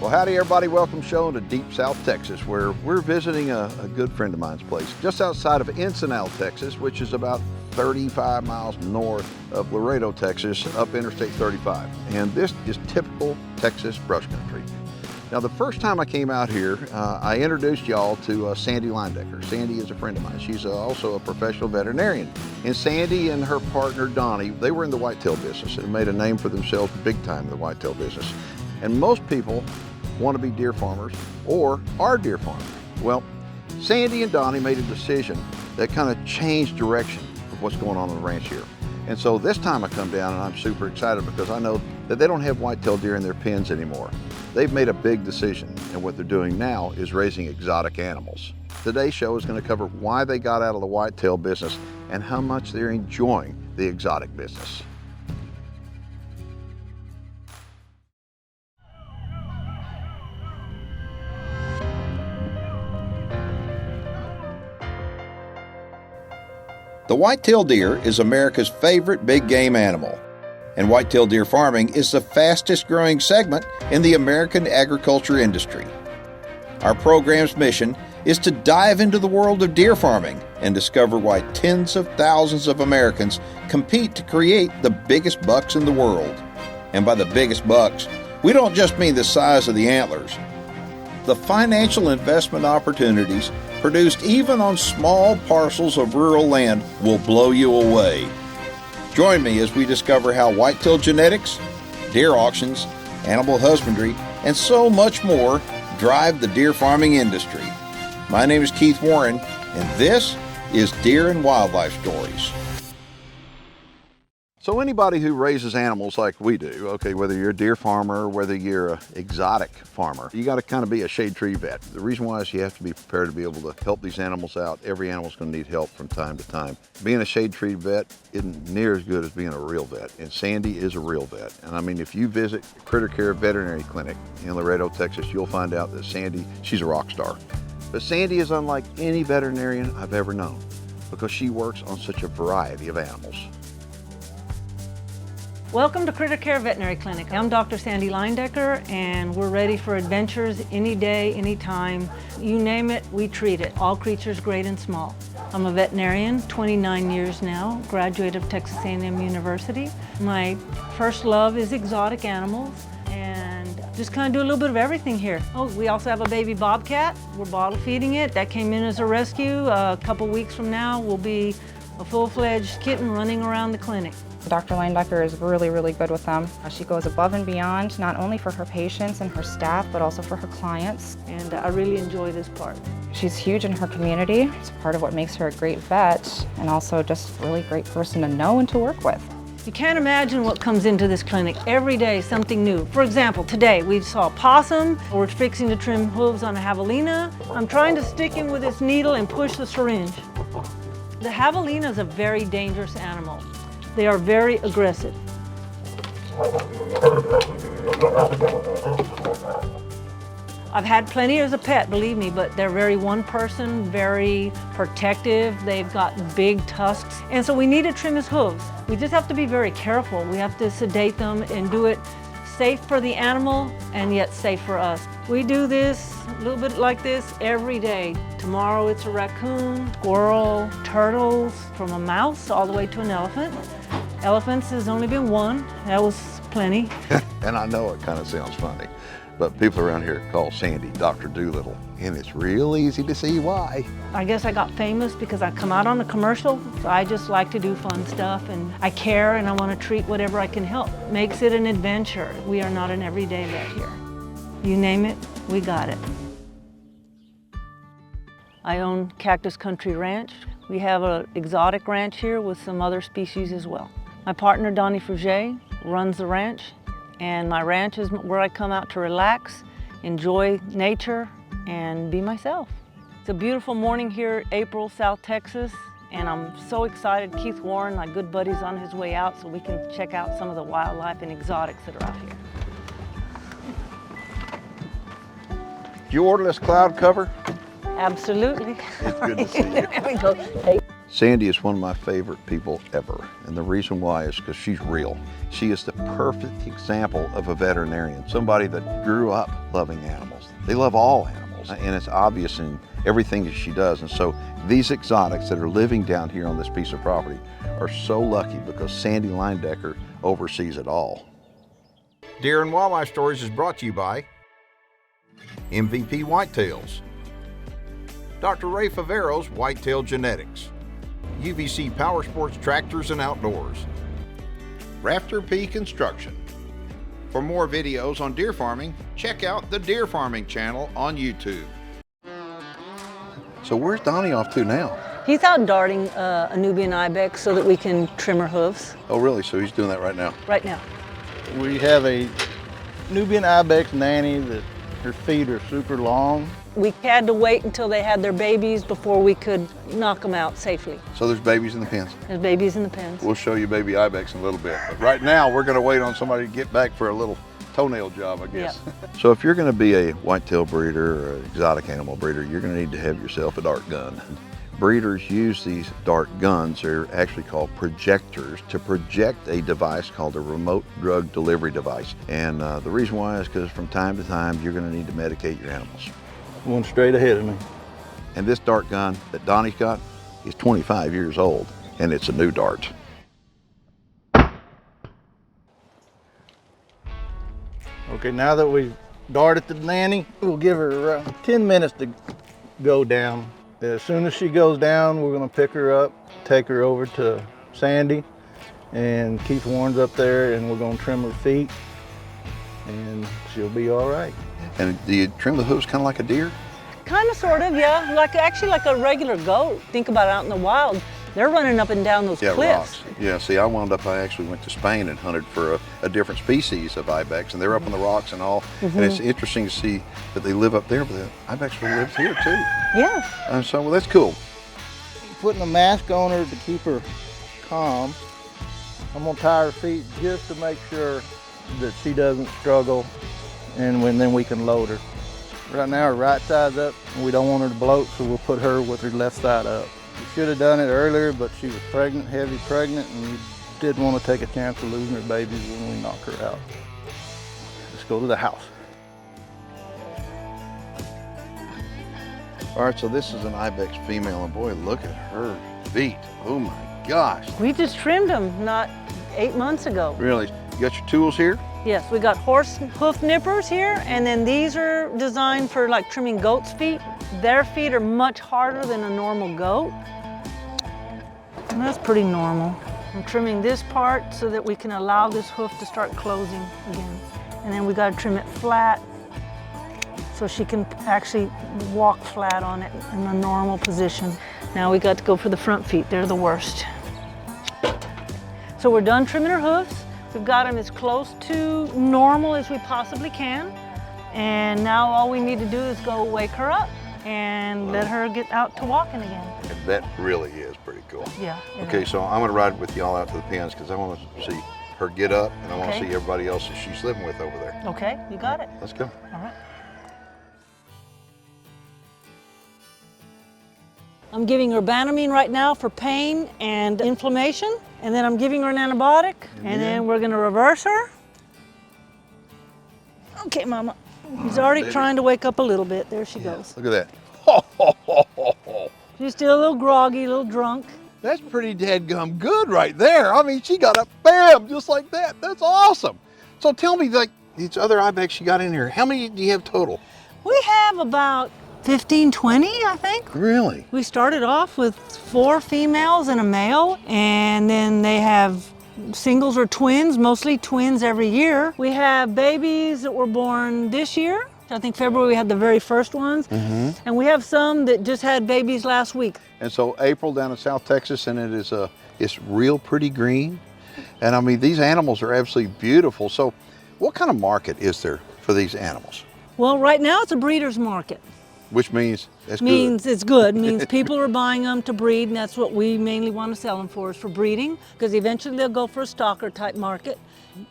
Well, howdy everybody, welcome show to Deep South Texas, where we're visiting a good friend of mine's place just outside of Ensenada, Texas, which is about 35 miles north of Laredo, Texas, up Interstate 35. And this is typical Texas brush country. Now, the first time I came out here, I introduced y'all to Sandy Linedecker. Sandy is a friend of mine. She's also a professional veterinarian. And Sandy and her partner, Donnie, they were in the whitetail business and made a name for themselves big time in the whitetail business. And most people want to be deer farmers or are deer farmers. Well, Sandy and Donnie made a decision that kind of changed direction of what's going on the ranch here. And so this time I come down and I'm super excited because I know that they don't have whitetail deer in their pens anymore. They've made a big decision, and what they're doing now is raising exotic animals. Today's show is going to cover why they got out of the whitetail business and how much they're enjoying the exotic business. The whitetail deer is America's favorite big game animal, and whitetail deer farming is the fastest growing segment in the American agriculture industry. Our program's mission is to dive into the world of deer farming and discover why tens of thousands of Americans compete to create the biggest bucks in the world. And by the biggest bucks, we don't just mean the size of the antlers. The financial investment opportunities produced even on small parcels of rural land will blow you away. Join me as we discover how whitetail genetics, deer auctions, animal husbandry, and so much more drive the deer farming industry. My name is Keith Warren, and this is Deer and Wildlife Stories. So anybody who raises animals like we do, okay, whether you're a deer farmer or whether you're an exotic farmer, you got to kind of be a shade tree vet. The reason why is you have to be prepared to be able to help these animals out. Every animal's going to need help from time to time. Being a shade tree vet isn't near as good as being a real vet, and Sandy is a real vet. And I mean, if you visit Critter Care Veterinary Clinic in Laredo, Texas, you'll find out that Sandy, she's a rock star. But Sandy is unlike any veterinarian I've ever known because she works on such a variety of animals. Welcome to Critter Care Veterinary Clinic. I'm Dr. Sandy Linedecker, and we're ready for adventures any day, anytime. You name it, we treat it. All creatures great and small. I'm a veterinarian, 29 years now, graduate of Texas A&M University. My first love is exotic animals, and just kind of do a little bit of everything here. Oh, we also have a baby bobcat. We're bottle feeding it. That came in as a rescue. A couple weeks from now, we'll be a full-fledged kitten running around the clinic. Dr. Linedecker is really good with them. She goes above and beyond, not only for her patients and her staff, but also for her clients. And I really enjoy this part. She's huge in her community. It's part of what makes her a great vet, and also just a really great person to know and to work with. You can't imagine what comes into this clinic. Every day, something new. For example, today we saw a possum. We're fixing to trim hooves on a javelina. I'm trying to stick him with this needle and push the syringe. The javelina is a very dangerous animal. They are very aggressive. I've had plenty as a pet, believe me, but they're very one person, very protective. They've got big tusks, and so we need to trim his hooves. We just have to be very careful. We have to sedate them and do it safe for the animal and yet safe for us. We do this a little bit like this every day. Tomorrow it's a raccoon, squirrel, turtles, from a mouse all the way to an elephant. Elephants has only been one. That was plenty. And I know it kind of sounds funny, but people around here call Sandy Dr. Doolittle, and it's real easy to see why. I guess I got famous because I come out on the commercial, so I just like to do fun stuff, and I care and I want to treat whatever I can help. Makes it an adventure. We are not an everyday vet here. You name it, we got it. I own Cactus Country Ranch. We have an exotic ranch here with some other species as well. My partner, Donnie Fruget, runs the ranch, and my ranch is where I come out to relax, enjoy nature, and be myself. It's a beautiful morning here, April, South Texas, and I'm so excited. Keith Warren, my good buddy's on his way out, so we can check out some of the wildlife and exotics that are out here. Did you order this cloud cover? Absolutely. It's good to see you. There we go. Hey. Sandy is one of my favorite people ever, and the reason why is because she's real. She is the perfect example of a veterinarian, somebody that grew up loving animals. They love all animals, and it's obvious in everything that she does. And so these exotics that are living down here on this piece of property are so lucky because Sandy Lindecker oversees it all. Deer and Wildlife Stories is brought to you by MVP Whitetails, Dr. Ray Favero's Whitetail Genetics, UVC Power Sports Tractors and Outdoors, Rafter P Construction. For more videos on deer farming, check out the Deer Farming channel on YouTube. So where's Donnie off to now? He's out darting a Nubian ibex so that we can trim her hooves Oh really, so he's doing that right now? right now. We have a Nubian ibex nanny that her feet are super long. We had to wait until they had their babies before we could knock them out safely. So there's babies in the pens. There's babies in the pens. We'll show you baby ibex in a little bit. But right now, we're gonna wait on somebody to get back for a little toenail job, I guess. So if you're gonna be a whitetail breeder or an exotic animal breeder, you're gonna need to have yourself a dart gun. Breeders use these dart guns, they're actually called projectors, to project a device called a remote drug delivery device. And the reason why is because from time to time, you're gonna need to medicate your animals. One straight ahead of me. And this dart gun that Donnie's got is 25 years old, and it's a new dart. Okay, now that we've darted the nanny, we'll give her around 10 minutes to go down. As soon as she goes down, we're gonna pick her up, take her over to Sandy, and Keith Warren's up there, and we're gonna trim her feet, and she'll be all right. And do you trim the hooves kind of like a deer? Kind of, sort of, yeah. Actually like a regular goat. Think about it out in the wild. They're running up and down those cliffs. Rocks. Yeah, see, I actually went to Spain and hunted for a different species of ibex, and they're up on the rocks and all. And it's interesting to see that they live up there, but the ibex will live here too. Yeah. And so, well, that's cool. Putting a mask on her to keep her calm. I'm gonna tie her feet just to make sure that she doesn't struggle, and then we can load her. Right now her right side's up, and we don't want her to bloat, so we'll put her with her left side up. We should have done it earlier, but she was pregnant, heavy pregnant, and we didn't want to take a chance of losing her babies when we knock her out. Let's go to the house. All right, so this is an ibex female, and boy, look at her feet. Oh my gosh. We just trimmed them not 8 months ago. Really? You got your tools here? Yes, we got horse hoof nippers here, and then these are designed for like trimming goats' feet. Their feet are much harder than a normal goat. And that's pretty normal. I'm trimming this part so that we can allow this hoof to start closing again. And then we gotta trim it flat so she can actually walk flat on it in a normal position. Now we got to go for the front feet. They're the worst. So we're done trimming her hooves. We've got them as close to normal as we possibly can. And now all we need to do is go wake her up and let her get out to walking again. And that really is pretty cool. Yeah. Okay, so I'm gonna ride with y'all out to the pens because I want to see her get up, and I want to Okay. see everybody else that she's living with over there. Okay, you got it. Let's go. All right. I'm giving her Banamine right now for pain and inflammation, and then I'm giving her an antibiotic, and then we're gonna reverse her. Okay, Mama. She's already trying to wake up a little bit. There she goes. Look at that. She's still a little groggy, a little drunk. That's pretty dadgum good right there. I mean, she got up, bam, just like that. That's awesome. So tell me, like, these other ibex you got in here, how many do you have total? We have about 15, 20, I think. Really? We started off with 4 females and a male, and then they have singles or twins, mostly twins every year. We have babies that were born this year. I think February we had the very first ones. And we have some that just had babies last week. And so April down in South Texas, and it's real pretty green. And I mean, these animals are absolutely beautiful. So what kind of market is there for these animals? Well, right now it's a breeder's market. Which means it's Means good. it's good. Means people are buying them to breed, and that's what we mainly want to sell them for, is for breeding, because eventually they'll go for a stalker type market.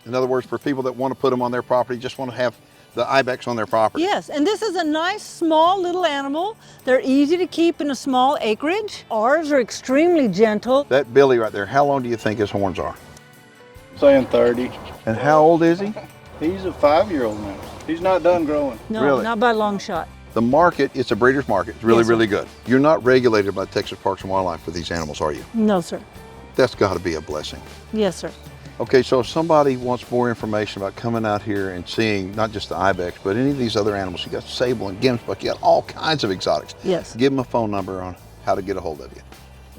In other words, for people that want to put them on their property, just want to have the ibex on their property. Yes, and this is a nice small little animal. They're easy to keep in a small acreage. Ours are extremely gentle. That Billy right there, how long do you think his horns are? Saying 30. And how old is he? He's a 5-year-old now. He's not done growing. No, Really? not by a long shot. The market, it's a breeder's market. It's really, Yes, sir. really good. You're not regulated by Texas Parks and Wildlife for these animals, are you? No, sir. That's got to be a blessing. Yes, sir. Okay, so if somebody wants more information about coming out here and seeing not just the ibex, but any of these other animals, you got sable and gemsbuck, you got all kinds of exotics. Yes. Give them a phone number on how to get a hold of you.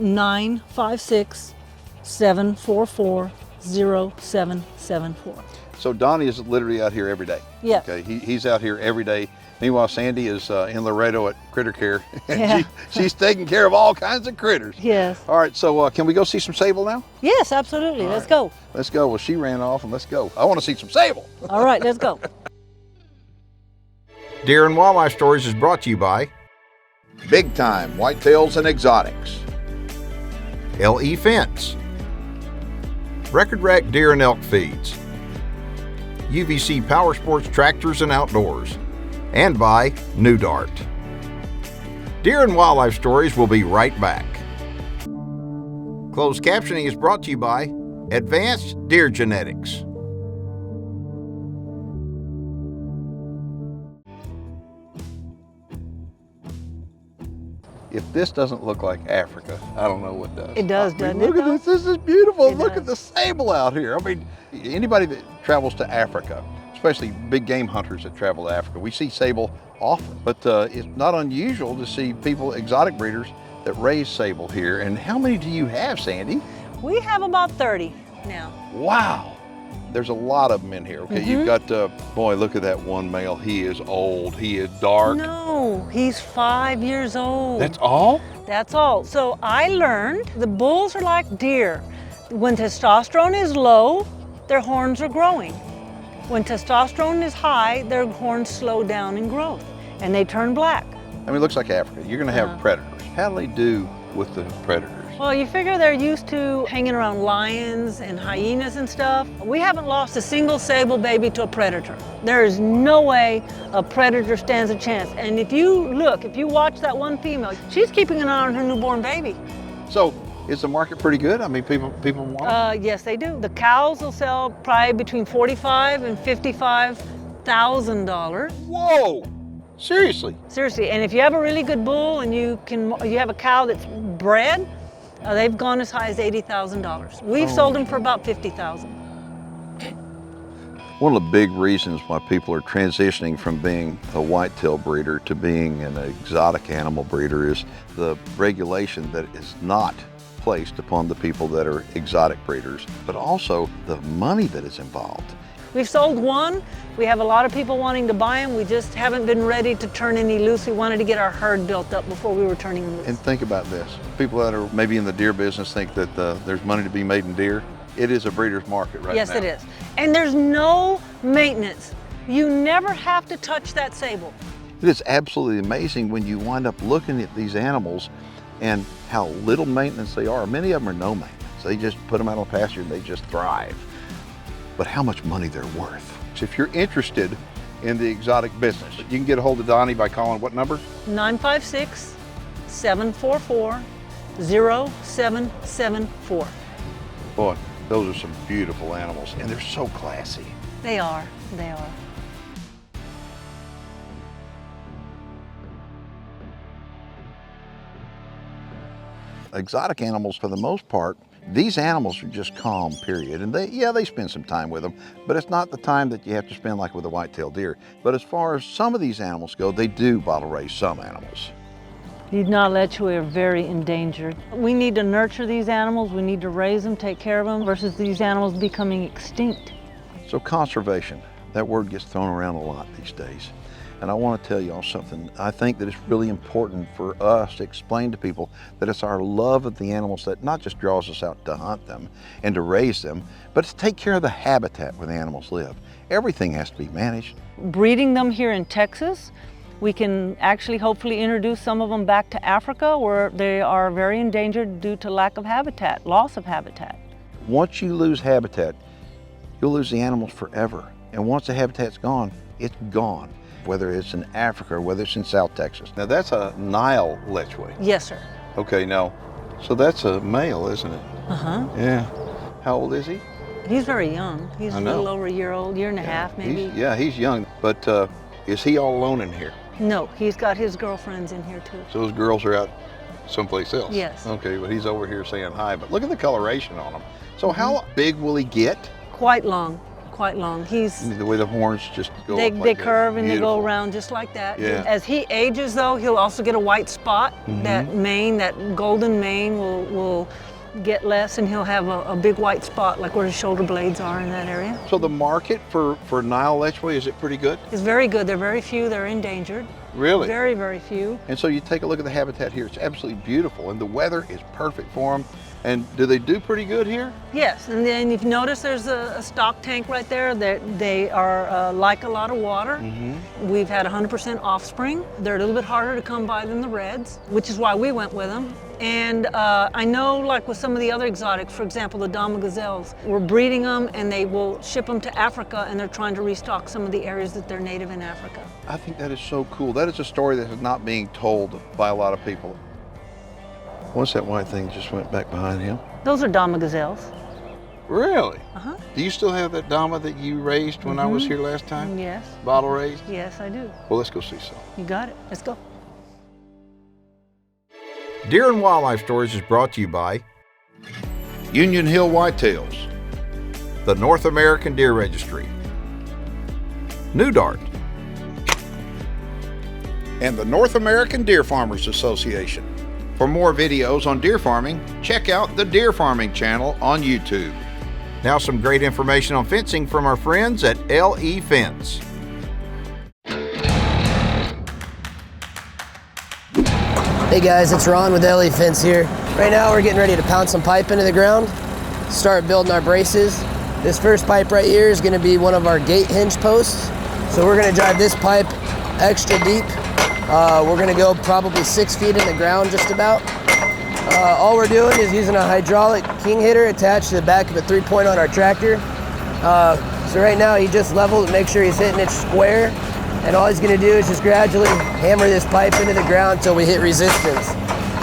956-744-0774. So Donnie is literally out here every day. Yes. Okay, he's out here every day. Meanwhile, Sandy is in Laredo at Critter Care. And Yeah. she's taking care of all kinds of critters. Yes. All right, so can we go see some sable now? Yes, absolutely. Let's go. Let's go. Well, she ran off, and let's go. I want to see some sable. All right, let's go. Deer and Wildlife Stories is brought to you by Big Time Whitetails and Exotics, LE Fence, Record Rack Deer and Elk Feeds, UVC Power Sports Tractors and Outdoors, and by New Dart. Deer and Wildlife Stories will be right back. Closed captioning is brought to you by Advanced Deer Genetics. If this doesn't look like Africa, I don't know what does. It does, doesn't it, Look at though? this. This is beautiful. It Look does. at the sable out here. I mean, anybody that travels to Africa, especially big game hunters that travel to Africa, we see sable often, but it's not unusual to see people, exotic breeders, that raise sable here. And how many do you have, Sandy? We have about 30 now. Wow. There's a lot of them in here. Okay, you've got, boy, look at that one male. He is old. He is dark. No, he's 5 years old. That's all? That's all. So I learned the bulls are like deer. When testosterone is low, their horns are growing. When testosterone is high, their horns slow down in growth and they turn black. I mean, it looks like Africa. You're going to have predators. How do they do with the predators? Well, you figure they're used to hanging around lions and hyenas and stuff. We haven't lost a single sable baby to a predator. There is no way a predator stands a chance. And if you look, if you watch that one female, she's keeping an eye on her newborn baby. So, is the market pretty good? I mean, people want them? Yes, they do. The cows will sell probably between $45,000 and $55,000. Whoa! Seriously? Seriously, and if you have a really good bull and you have a cow that's bred, they've gone as high as $80,000. We've sold them for about $50,000. One of the big reasons why people are transitioning from being a whitetail breeder to being an exotic animal breeder is the regulation that is not placed upon the people that are exotic breeders, but also the money that is involved. We've sold one. We have a lot of people wanting to buy them. We just haven't been ready to turn any loose. We wanted to get our herd built up before we were turning them loose. And think about this. People that are maybe in the deer business think that there's money to be made in deer. It is a breeder's market right now. Yes, it is. And there's no maintenance. You never have to touch that sable. It is absolutely amazing when you wind up looking at these animals and how little maintenance they are. Many of them are no maintenance. They just put them out on pasture and they just thrive. But how much money they're worth. So if you're interested in the exotic business, you can get a hold of Donnie by calling what number? 956-744-0774. Boy, those are some beautiful animals and they're so classy. They are, they are. Exotic animals, for the most part, these animals are just calm, period. And they spend some time with them, but it's not the time that you have to spend like with a white-tailed deer. But as far as some of these animals go, they do bottle raise some animals. These Nalechwe are very endangered. We need to nurture these animals, we need to raise them, take care of them, versus these animals becoming extinct. So conservation, that word gets thrown around a lot these days. And I want to tell y'all something. I think that it's really important for us to explain to people that it's our love of the animals that not just draws us out to hunt them and to raise them, but to take care of the habitat where the animals live. Everything has to be managed. Breeding them here in Texas, we can actually hopefully introduce some of them back to Africa where they are very endangered due to lack of habitat, loss of habitat. Once you lose habitat, you'll lose the animals forever. And once the habitat's gone, it's gone, whether it's in Africa or whether it's in South Texas. Now that's a Nile lechwe. Yes, sir. Okay, now, so that's a male, isn't it? Uh-huh. Yeah. How old is he? He's very young. He's I a know. little over a year old, year and a half maybe. He's young, but is he all alone in here? No, he's got his girlfriends in here too. So those girls are out someplace else? Yes. Okay, but he's over here saying hi, but look at the coloration on him. So how big will he get? Quite long, quite long. He's The way the horns just go They up like that. curve and they Beautiful. go around just like that. Yeah. As he ages though, he'll also get a white spot. That mane, that golden mane will get less and he'll have a big white spot like where his shoulder blades are in that area. So the market for Nile lechwe, is it pretty good? It's very good. They're very few. They're endangered. Really? Very, very few. And so you take a look at the habitat here, it's absolutely beautiful and the weather is perfect for them. And do they do pretty good here? Yes, and then if you notice there's a stock tank right there that they are like a lot of water. We've had 100% offspring. They're a little bit harder to come by than the reds, which is why we went with them. And I know like with some of the other exotics, for example, the Dama gazelles, we're breeding them and they will ship them to Africa and they're trying to restock some of the areas that they're native in Africa. I think that is so cool. That is a story that is not being told by a lot of people. What's that white thing just went back behind him? Those are Dama gazelles. Really? Uh-huh. Do you still have that Dama that you raised when I was here last time? Yes. Bottle raised? Yes, I do. Well, let's go see some. You got it. Let's go. Deer and Wildlife Stories is brought to you by Union Hill Whitetails, the North American Deer Registry, New Dart, and the North American Deer Farmers Association. For more videos on deer farming, check out the Deer Farming channel on YouTube. Now some great information on fencing from our friends at LE Fence. Hey guys, it's Ron with LE Fence here. Right now we're getting ready to pound some pipe into the ground, start building our braces. This first pipe right here is going to be one of our gate hinge posts. So we're going to drive this pipe extra deep. We're going to go probably 6 feet in the ground just about. All we're doing is using a hydraulic king hitter attached to the back of a 3-point on our tractor. So right now he just leveled to make sure he's hitting it square. And all he's going to do is just gradually hammer this pipe into the ground until we hit resistance.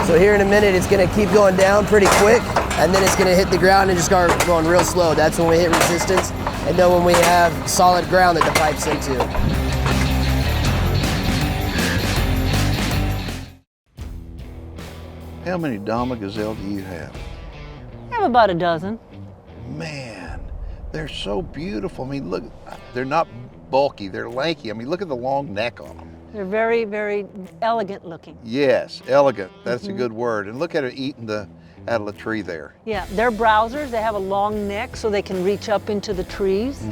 So here in a minute it's going to keep going down pretty quick and then it's going to hit the ground and just start going real slow. That's when we hit resistance and know when we have solid ground that the pipe's into. How many Dama gazelle do you have? I have about a dozen. Man, they're so beautiful. I mean, look, they're not bulky, they're lanky. I mean, look at the long neck on them. They're very, very elegant looking. Yes, elegant, that's a good word. And look at it eating out of the tree there. Yeah, they're browsers. They have a long neck so they can reach up into the trees.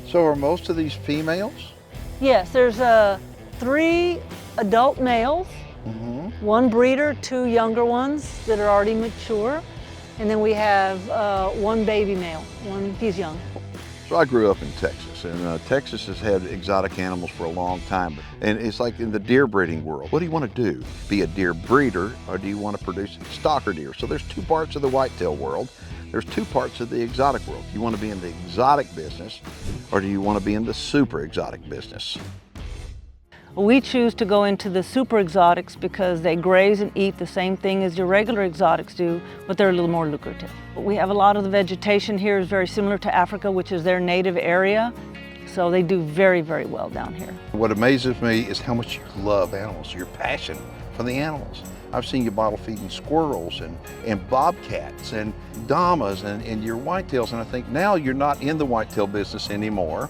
So are most of these females? Yes, there's 3 adult males, 1 breeder, 2 younger ones that are already mature, and then we have 1 baby male. He's young. So I grew up in Texas, and Texas has had exotic animals for a long time. And it's like in the deer breeding world. What do you want to do? Be a deer breeder, or do you want to produce stocker deer? So there's 2 parts of the whitetail world. There's 2 parts of the exotic world. You want to be in the exotic business, or do you want to be in the super exotic business? We choose to go into the super exotics because they graze and eat the same thing as your regular exotics do, but they're a little more lucrative. We have a lot of the vegetation here is very similar to Africa, which is their native area. So they do very, very well down here. What amazes me is how much you love animals, your passion for the animals. I've seen you bottle feeding squirrels and bobcats and damas and your whitetails, and I think now you're not in the whitetail business anymore,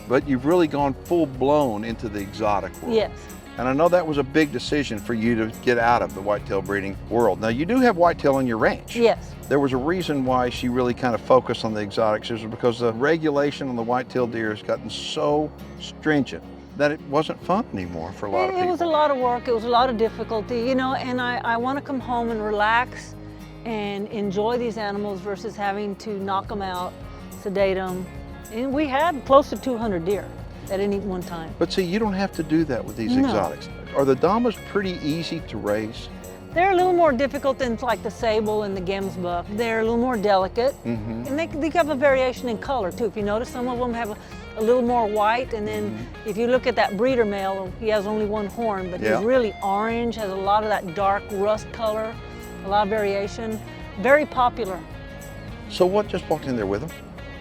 but you've really gone full-blown into the exotic world. Yes. And I know that was a big decision for you to get out of the whitetail breeding world. Now you do have whitetail on your ranch. Yes. There was a reason why she really kind of focused on the exotics. It was because the regulation on the whitetail deer has gotten so stringent that it wasn't fun anymore for a lot of people. It was a lot of work, it was a lot of difficulty, you know, and I want to come home and relax and enjoy these animals versus having to knock them out, sedate them. And we had close to 200 deer at any one time. But see, you don't have to do that with these No. exotics. Are the damas pretty easy to raise? They're a little more difficult than like the sable and the gemsbuck. They're a little more delicate, and they have a variation in color too. If you notice, some of them have a little more white, and then if you look at that breeder male, he has only one horn, but he's really orange, has a lot of that dark rust color, a lot of variation. Very popular. So what just walked in there with them?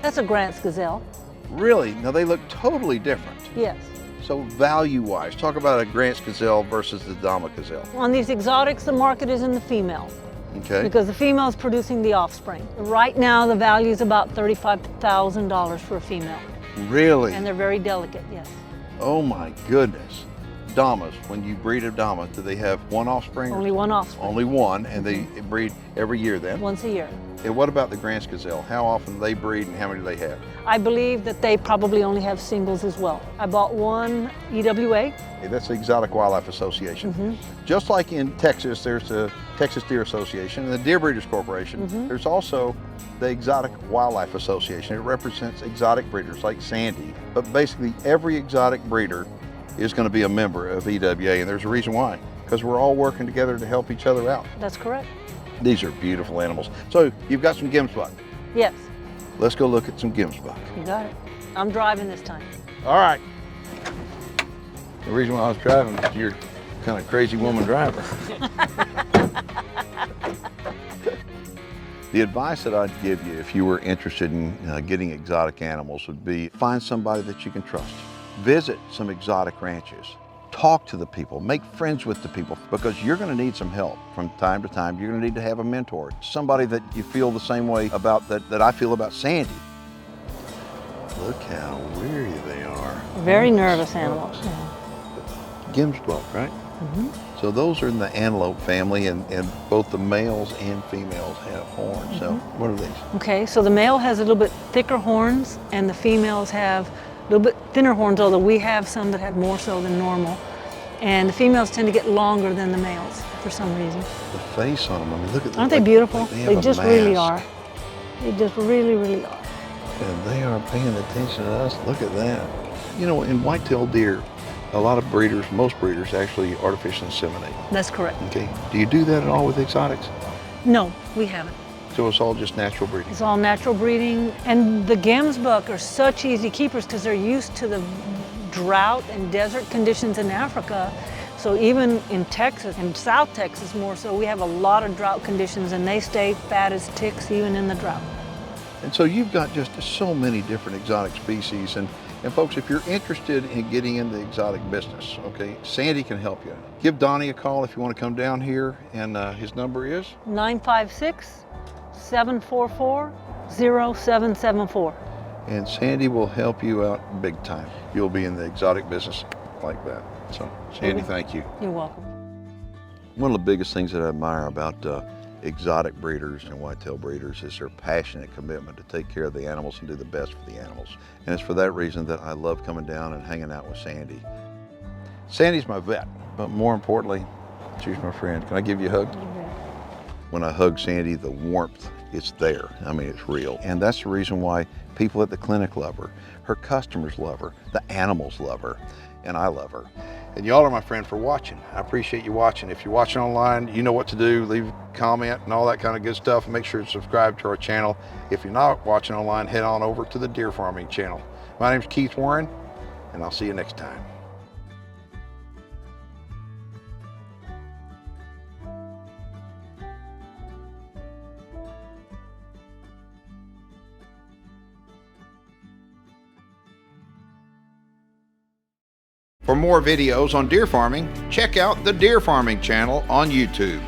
That's a Grant's gazelle. Really? Now they look totally different. Yes. So value-wise, talk about a Grant's gazelle versus the Dama gazelle. On these exotics, the market is in the female. Okay. Because the female is producing the offspring. Right now, the value is about $35,000 for a female. Really? And they're very delicate, yes. Oh my goodness. Damas, when you breed a Dama, do they have one offspring? Only one offspring. Only one, and they breed every year then? Once a year. And what about the Grant's gazelle? How often do they breed and how many do they have? I believe that they probably only have singles as well. I bought one EWA. Okay, that's the Exotic Wildlife Association. Just like in Texas, there's the Texas Deer Association and the Deer Breeders Corporation. There's also the Exotic Wildlife Association. It represents exotic breeders like Sandy, but basically every exotic breeder is going to be a member of EWA, and there's a reason why, because we're all working together to help each other out. That's correct. These are beautiful animals. So you've got some gemsbuck. Yes. Let's go look at some gemsbuck. You got it. I'm driving this time. All right. The reason why I was driving is you're kind of crazy woman driver. The advice that I'd give you if you were interested in getting exotic animals would be find somebody that you can trust. Visit some exotic ranches. Talk to the people, make friends with the people, because you're going to need some help from time to time. You're going to need to have a mentor, somebody that you feel the same way about that I feel about Sandy. Look how weary they are. Very nervous animals. Gemsbuck, right? So those are in the antelope family, and both the males and females have horns. So what are these? Okay, so the male has a little bit thicker horns, and the females have a little bit thinner horns, although we have some that have more so than normal. And the females tend to get longer than the males for some reason. The face on them, I mean, look at them. Aren't they beautiful? They just really mask. are. They just really, really are. And they are paying attention to us. Look at that. You know, in white-tailed deer, a lot of breeders, most breeders actually artificially inseminate. That's correct. Okay. Do you do that at all with exotics? No, we haven't. So it's all just natural breeding? It's all natural breeding. And the gemsbuck are such easy keepers because they're used to the drought and desert conditions in Africa. So even in Texas, and South Texas more so, we have a lot of drought conditions, and they stay fat as ticks even in the drought. And so you've got just so many different exotic species. And folks, if you're interested in getting into the exotic business, okay, Sandy can help you. Give Donnie a call if you want to come down here, and his number is? 956-744-0774. And Sandy will help you out big time. You'll be in the exotic business like that. So, Sandy, thank you. You're welcome. One of the biggest things that I admire about exotic breeders and whitetail breeders is their passionate commitment to take care of the animals and do the best for the animals. And it's for that reason that I love coming down and hanging out with Sandy. Sandy's my vet, but more importantly, she's my friend. Can I give you a hug? When I hug Sandy, the warmth, it's there. I mean, it's real. And that's the reason why people at the clinic love her customers love her, the animals love her, and I love her. And y'all are my friend for watching. I appreciate you watching. If you're watching online, you know what to do. Leave a comment and all that kind of good stuff. And make sure to subscribe to our channel. If you're not watching online, head on over to the Deer Farming channel. My name's Keith Warren, and I'll see you next time. For more videos on deer farming, check out the Deer Farming channel on YouTube.